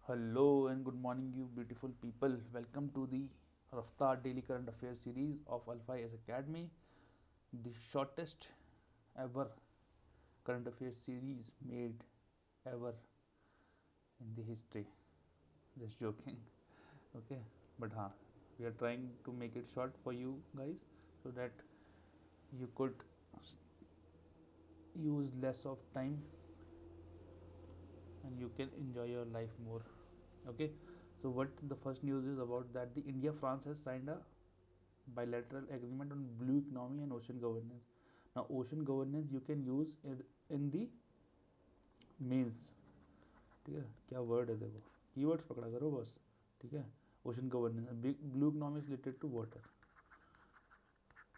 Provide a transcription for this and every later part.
Hello and good morning, you beautiful people. Welcome to the Raftar Daily Current Affairs series of Alpha S Academy, the shortest ever current affairs series made ever in the history. Just joking, okay? But we are trying to make it short for you guys so that you could use less of time and you can enjoy your life more. Okay, so what the first news is about that the India France has signed a bilateral agreement on blue economy and ocean governance. Now ocean governance you can use it in the mains, ठीक है, क्या word है देखो, keywords पकड़ा करो बस, ठीक है. Ocean governance, blue economy is related to water,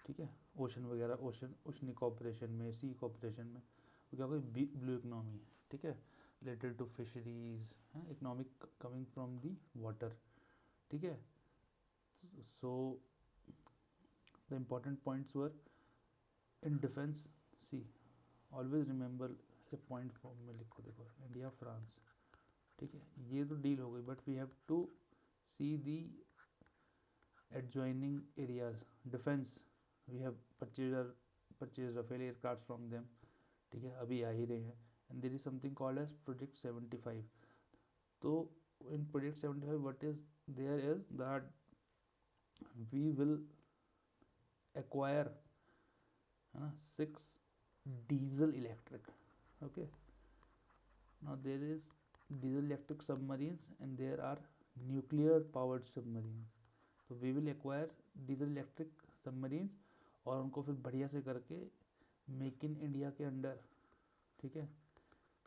ठीक है. ओशन वगैरह, ओशनी कॉपरेशन में, सी कॉपरेशन में तो क्या कोई ब्लू इकोनॉमी है, ठीक है, related to fisheries, economic coming from the water, ठीक है. So the important points were in defence. See always remember, ऐसे पॉइंट फॉर्म में लिखो, देखो इंडिया फ्रांस, ठीक है, ये तो डील हो गई, but we have to see the adjoining areas. Defense, we have purchased Rafale aircraft from them, ठीक है, अभी आ ही रहे हैं. And there is something called as project 75. तो in project 75 what is there is that we will acquire, है ना, 6 diesel electric, okay. Now there is diesel electric submarines and there are nuclear powered submarines. तो we will acquire diesel electric submarines और उनको फिर बढ़िया से करके make in India के अंडर, ठीक है,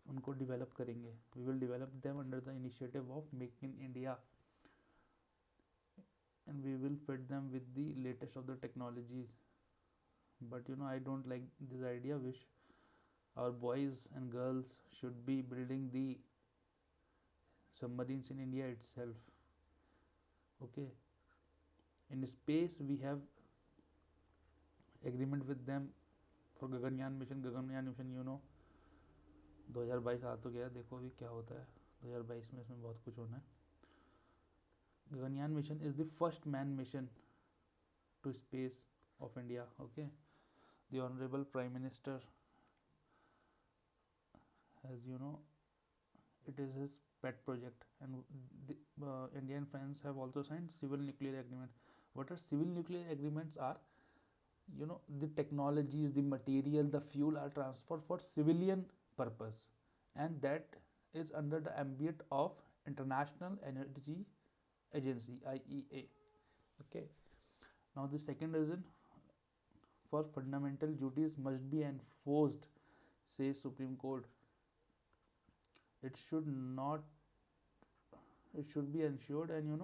उनको डेवलप करेंगे. We will develop them under the initiative of make in India and we will fit them with the latest of the technologies. But I don't like this idea. Wish our boys and girls should be building the submarines in India itself. Okay, in space we have agreement with them for Gaganyaan mission. Gaganyaan mission 2022 आ तो गया, देखो अभी क्या होता है 2022 में, इसमें बहुत कुछ होना है. Gaganyaan mission is the first man mission to space of India. Okay, the honorable prime minister has, it is his pet project, and the Indian friends have also signed civil nuclear agreement. What are civil nuclear agreements are, the technologies, the material, the fuel are transferred for civilian purpose, and that is under the ambit of International Energy Agency, IEA. Okay, now the second reason for fundamental duties must be enforced, says Supreme Court. It should not, it should be ensured, and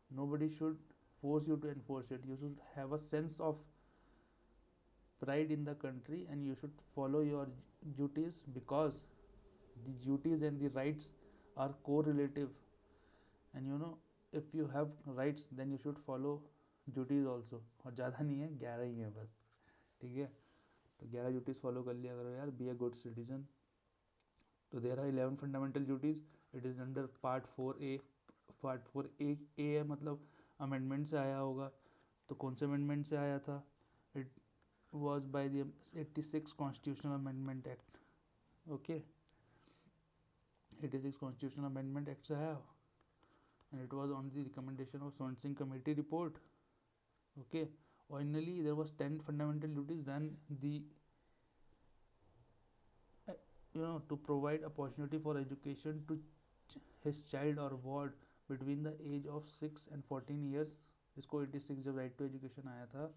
nobody should force you to enforce it. You should have a sense of pride in the country and you should follow your duties, because the duties and the rights are correlative. And if you have rights then you should follow duties also. और ज़्यादा नहीं है, 11 ही है बस, ठीक है. तो 11 duties follow कर लिया करो यार. Be a good citizen. तो there are 11 fundamental duties. It is under part 4A. Part 4A है, मतलब अमेंडमेंट से आया होगा. तो कौन से अमेंडमेंट से आया था? It was by the 86 constitutional amendment act. Okay, 86 constitutional amendment act से आया, and it was on the recommendation of Swan Singh committee report. Okay, originally there was 10 fundamental duties, then the to provide opportunity for education to his child or ward between the age of 6 and 14 years. इसको 86 जब right to education आया था,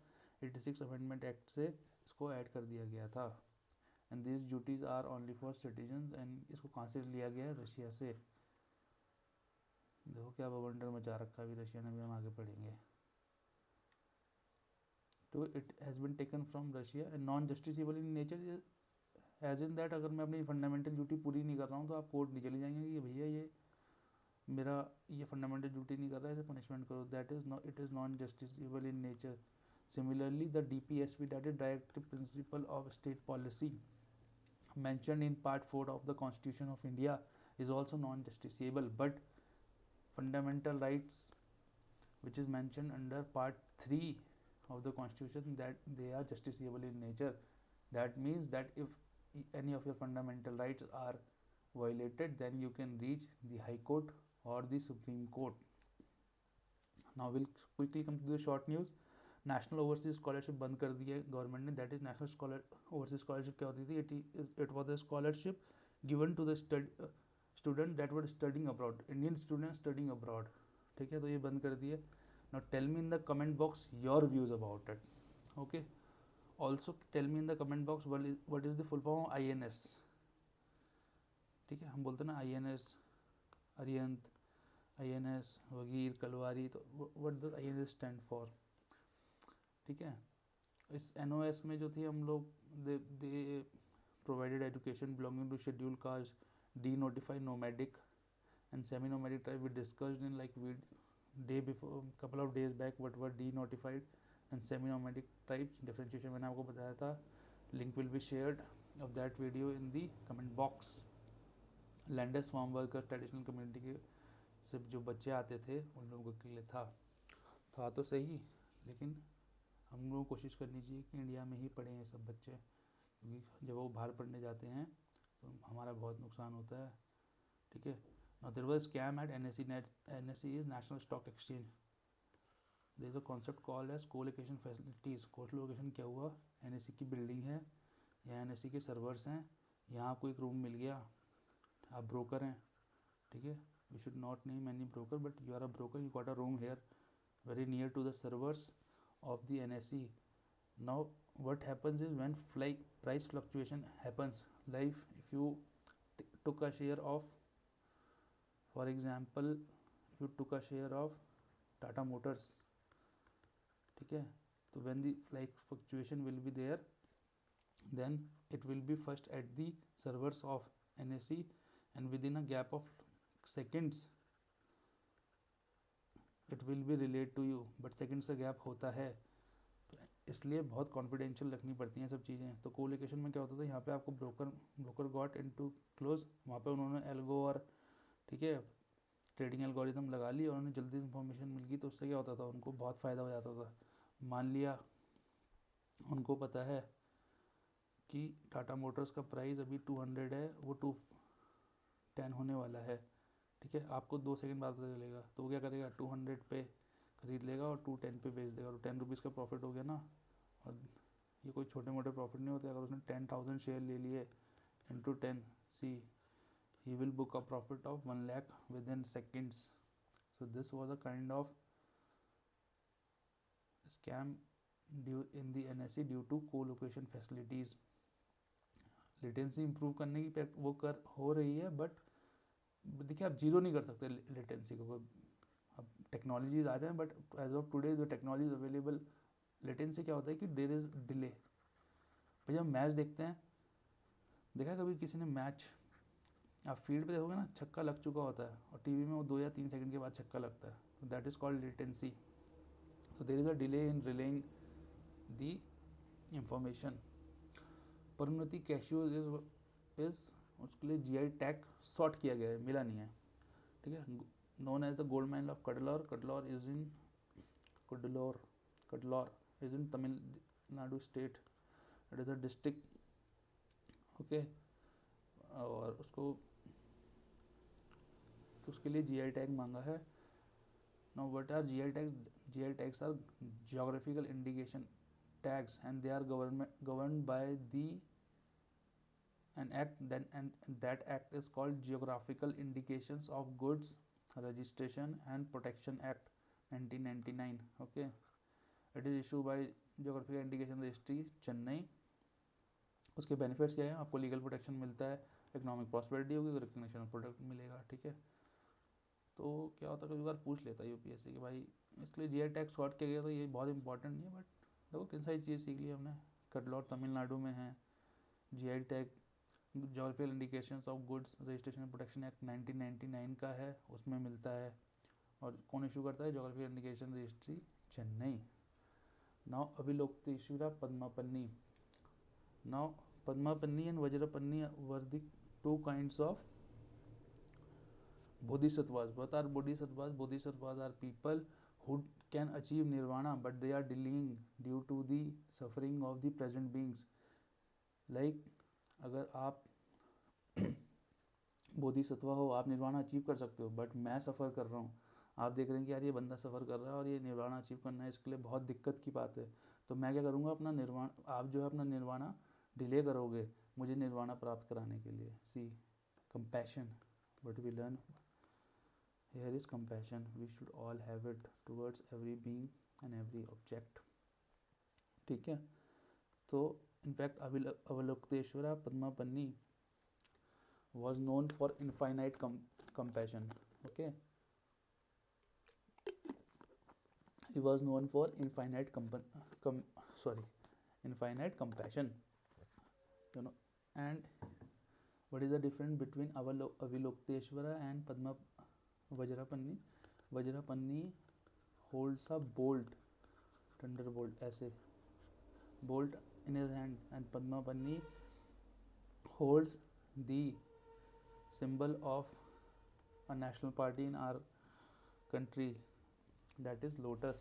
86 amendment act से इसको add कर दिया गया था. And this duties are only for citizen. And इसको कहाँ से लिया गया है? रशिया से. देखो क्या बवंडर मचा रखा है अभी रशिया ने भी, हम आगे पढ़ेंगे. तो it has been taken from Russia and non justiciable in nature, as in that अगर मैं अपनी फंडामेंटल ड्यूटी पूरी नहीं कर रहा हूँ तो आप कोर्ट नहीं चले जाएंगे कि भैया ये मेरा ये फंडामेंटल ड्यूटी नहीं कर रहा है, इसे पनिशमेंट करो. That is not, it is non justiciable in nature. Similarly, the DPSP, that is Directive Principle of State Policy, mentioned in Part 4 of the Constitution of India, is also non-justiciable. But fundamental rights which is mentioned under part 3 of the constitution, that they are justiciable in nature. That means that if any of your fundamental rights are violated, then you can reach the high court or the supreme court. Now we'll quickly come to the short news. National overseas scholarship बंद कर दी है government ने. That is national overseas scholarship क्या होती थी? It was a scholarship given to the student that were studying abroad, Indian student studying abroad. ठीक है, तो ये बंद कर दी है. Now tell me in the comment box your views about it. Okay, also tell me in the comment box what is the full form of INS. ठीक है, हम बोलते हैं ना INS अरिहंत, INS वगीर कलवारी, तो what the INS stand for. ठीक है, इस NOS में जो थी हम लोग they provided education belonging to schedule caste, de notified nomadic and semi nomadic tribe. We discussed in like day before, couple of days back, what were de notified and semi nomadic tribes. Differentiation मैंने आपको बताया था. Link will be shared of that video in the comment box. Landers farm worker traditional community के सिर्फ जो बच्चे आते थे उन लोगों के लिए था तो सही, लेकिन हम लोगों को कोशिश करनी चाहिए कि इंडिया में ही पढ़ें ये सब बच्चे, क्योंकि जब वो बाहर पढ़ने जाते हैं तो हमारा बहुत नुकसान होता है. ठीक है. Now there was scam at NSE. NSE is national stock exchange. There is a concept called as colocation facilities. Colocation क्या हुआ? NSE की बिल्डिंग है, यहाँ NSE के सर्वर्स हैं, यहाँ आपको एक रूम मिल गया, आप ब्रोकर हैं. ठीक है, we should not name any broker, but you are a broker, you got a room here very near to the servers of the NSE. Now what happens is when price fluctuation happens, like if you took a share of, for example, if you took a share of Tata Motors, ठीक है, तो when the like fluctuation will be there, then it will be first at the servers of NSE and within a gap of seconds it will be relate to you, but seconds का gap होता है, तो इसलिए बहुत confidential रखनी पड़ती हैं सब चीज़ें. तो कोलोकेशन में क्या होता था, यहाँ पे आपको ब्रोकर गॉट इनटू क्लोज, वहाँ पे उन्होंने एल्गो और ठीक है ट्रेडिंग एल्गोरिथम लगा ली और उन्हें जल्दी इन्फॉर्मेशन मिल गई, तो उससे क्या होता था, उनको बहुत फ़ायदा हो जाता था. मान लिया उनको पता है कि टाटा मोटर्स का प्राइस अभी 200 है, वो 210 होने वाला है. ठीक है, आपको 2 सेकंड बाद पता चलेगा, तो वो क्या करेगा, 200 पे खरीद लेगा और 210 पे बेच देगा, और 10 रुपीज़ का प्रॉफिट हो गया ना. और ये कोई छोटे मोटे प्रॉफिट नहीं होते. अगर उसने 10,000 शेयर ले लिए into 10, see he will book a profit of 1 lakh within seconds. So this was a kind of scam due in the NSE due to colocation facilities. Latency improve करने की वो हो रही है, बट देखिए आप जीरो नहीं कर सकते लेटेंसी को. अब टेक्नोलॉजीज आ जाए, बट एज ऑफ टुडे जो टेक्नोलॉजी अवेलेबल, लेटेंसी क्या होता है कि देयर इज़ डिले. भैया मैच देखते हैं, देखा कभी किसी ने मैच, आप फील्ड पे देखोगे ना, छक्का लग चुका होता है और टीवी में वो 2 या 3 सेकंड के बाद छक्का लगता है, तो दैट इज़ कॉल्ड लेटेंसी. तो there is a delay in relaying the information. परिणति कैशियो इज उसके लिए GI टैग सॉर्ट किया गया है, मिला नहीं है. ठीक है, known as the gold mine of Cuddalore. Cuddalore is in Tamil Nadu state. It is a district. Okay, और उसके लिए GI टैग मांगा है. Now what are GI tags? GI tags are geographical indication tags and they are governed by the an act, and that act is called Geographical Indications of Goods Registration and Protection Act 1999. Okay, it is issued by Geographical Indication Registry Chennai. उसके benefits क्या है? आपको legal protection मिलता है, economic prosperity होगी, recognition of product मिलेगा. ठीक है, तो क्या होता है, कई बार पूछ लेता है UPSC कि भाई इसके लिए GI टैग शॉर्ट किया गया, तो ये बहुत इंपॉर्टेंट नहीं है, बट देखो किन सारी चीज़ सीख ली हमने. कडलौर तमिलनाडु में है. GI tag geographical indications of goods registration and protection act 1999 का है, उसमें मिलता है. और कौन इशू करता है? Geographical indication registry Chennai. Now Avalokiteshvara Padmapani. Now Padmapani and Vajrapani were the 2 kinds of Bodhisattvas. What are bodhisattvas? Bodhisattvas are people who can achieve nirvana, but they are delaying due to the suffering of the present beings. Like अगर आप बोधिसत्व हो, आप nirvana achieve कर सकते हो, but मैं सफ़र कर रहा हूँ, आप देख रहे हैं कि यार ये बंदा सफ़र कर रहा है और ये निर्वाणा अचीव करना है इसके लिए बहुत दिक्कत की बात है, तो मैं क्या करूँगा, अपना निर्वाण आप जो है अपना निर्वाणा डिले करोगे मुझे निर्वाणा प्राप्त कराने के लिए. See compassion, what we learn here is compassion. We should all have it towards every being and every object. ठीक है. तो in fact अवलोकतेश्वरा पद्मापन्नी was known for infinite compassion. Okay, he was known for infinite infinite compassion, you know. And what is the difference between Avilokteshwara and Padma Vajrapanni? Vajrapanni holds a bolt, thunderbolt, ऐसे bolt in his hand, and Padmapanni holds the symbol of a national party in our country, that is lotus.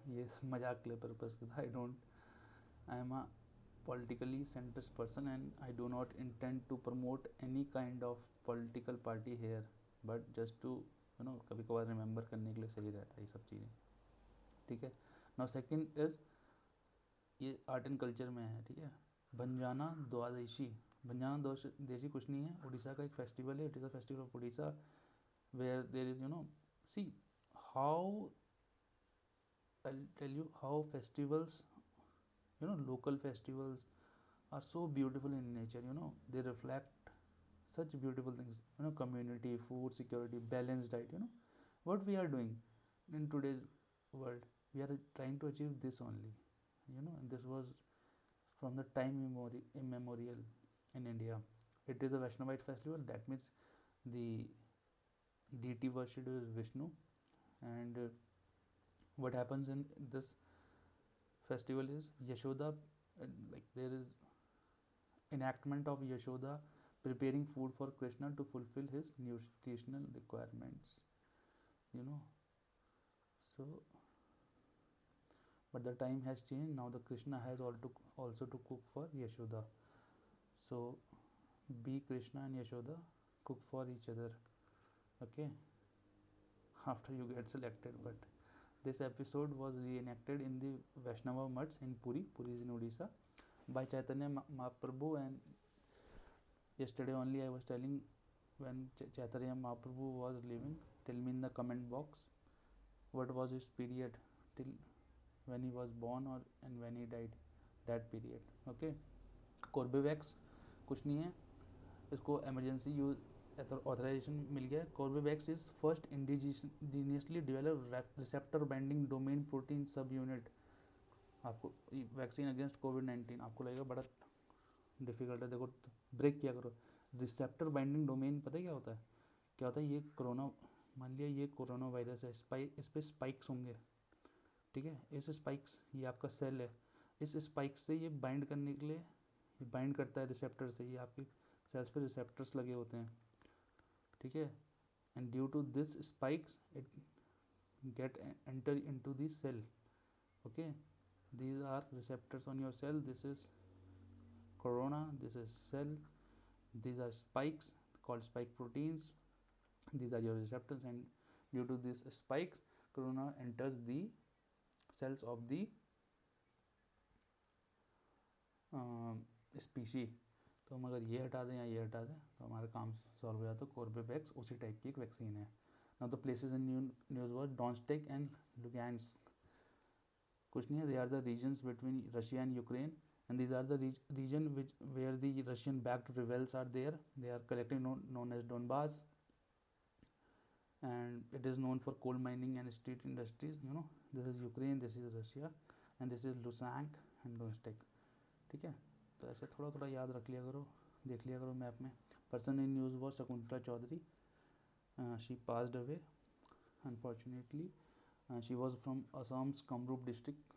ये मजाक के लिए purpose के था. I am a politically centrist person and I do not intend to promote any kind of political party here, but just to कभी कभार remember करने के लिए सही रहता है ये सब चीज़ें. ठीक है. नाउ सेकंड इज ये आर्ट एंड कल्चर में है. ठीक है. भंजाना द्वादशी. भंजाना द्वादशी कुछ नहीं है, उड़ीसा का एक फेस्टिवल है. It is a festival of Orissa where there is see how I'll tell you how festivals, local festivals are so beautiful in nature. They reflect such beautiful things. Community, food security, balanced diet. What we are doing in today's world, we are trying to achieve this only. And this was from the time immemorial in India. It is a Vaishnavite festival. That means the deity worshipped is Vishnu. And what happens in this festival is Yashoda, like there is enactment of Yashoda preparing food for Krishna to fulfill his nutritional requirements. So but the time has changed. Now the Krishna has also to cook for Yashoda. So be Krishna and Yashoda, cook for each other. Okay, after you get selected. But this episode was reenacted in the Vaishnava Mutts in Puri. Puri is in Odisha by Chaitanya Mahaprabhu. And yesterday only I was telling, when Chaitanya Mahaprabhu was living, tell me in the comment box what was his period till when he was born or and when he died, that period. Okay. Corbevax कुछ नहीं है, इसको emergency use authorization मिल गया. Corbevax is first indigenously developed receptor binding domain protein subunit. आपको vaccine against कोविड-19 आपको लगेगा बड़ा difficult है. देखो ब्रेक किया करो. रिसेप्टर बाइंडिंग डोमेन पता है क्या होता है? क्या होता है, ये कोरोना, मान लिया ये कोरोना वायरस है, इस पर स्पाइक्स होंगे. ठीक है. इस स्पाइक्स, ये आपका सेल है, इस स्पाइक्स से ये बाइंड करने के लिए ये बाइंड करता है रिसेप्टर से. ये आपकी सेल्स पे रिसेप्टर्स लगे होते हैं. ठीक है. And due to this spikes it get enter into the cell. Okay, these are receptors on your cell. This is corona, this is cell, these are spikes called spike proteins, these are your receptors, and due to these spikes corona enters the cells of the species. तो हम अगर ये हटा दें या ये हटा दें तो हमारा काम सॉल्व हो जाता है. कोर्बेवैक्स उसी टाइप की एक वैक्सीन है. Now the places in news was Donetsk and Lugansk. कुछ नहीं है, they are the regions between Russia and Ukraine, and these are the region where the Russian backed rebels are there. They are collectively known as Donbass, and it is known for coal mining and street industries. This is Ukraine, this is Russia, and this is Luhansk and Donetsk. ठीक है. तो ऐसे थोड़ा थोड़ा याद रख लिया करो, देख लिया करो मैप में. Person in news was Shakuntala Chaudhary. She passed away unfortunately. She was from Assam's Kamrup district.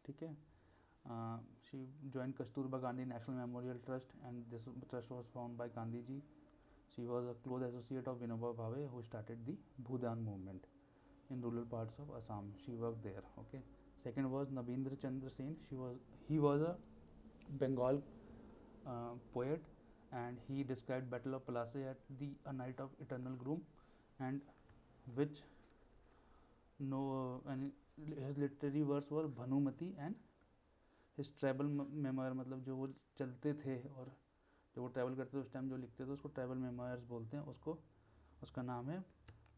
ठीक है. She joined Kasturba Gandhi National Memorial Trust, and this trust was founded by Gandhi ji. She was a close associate of Vinoba Bhave, who started the Bhudan movement in rural parts of Assam. She worked there. Okay. Second was Nabindra Chandra Sen. He was a Bengal poet, and he described Battle of Palase at the A Night of Eternal Gloom, and which no and his literary works were Bhanumati and his travel memoir, मतलब जो वो चलते थे और जो वो travel करते थे उस टाइम जो लिखते थे उसको ट्रैवल मेमोयर्स बोलते हैं उसको. उसका नाम है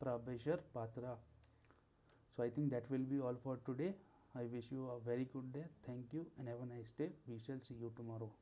Prabeshar Patra. So I think that will be all for today. I wish you a very good day. Thank you and have a nice day. We shall see you tomorrow.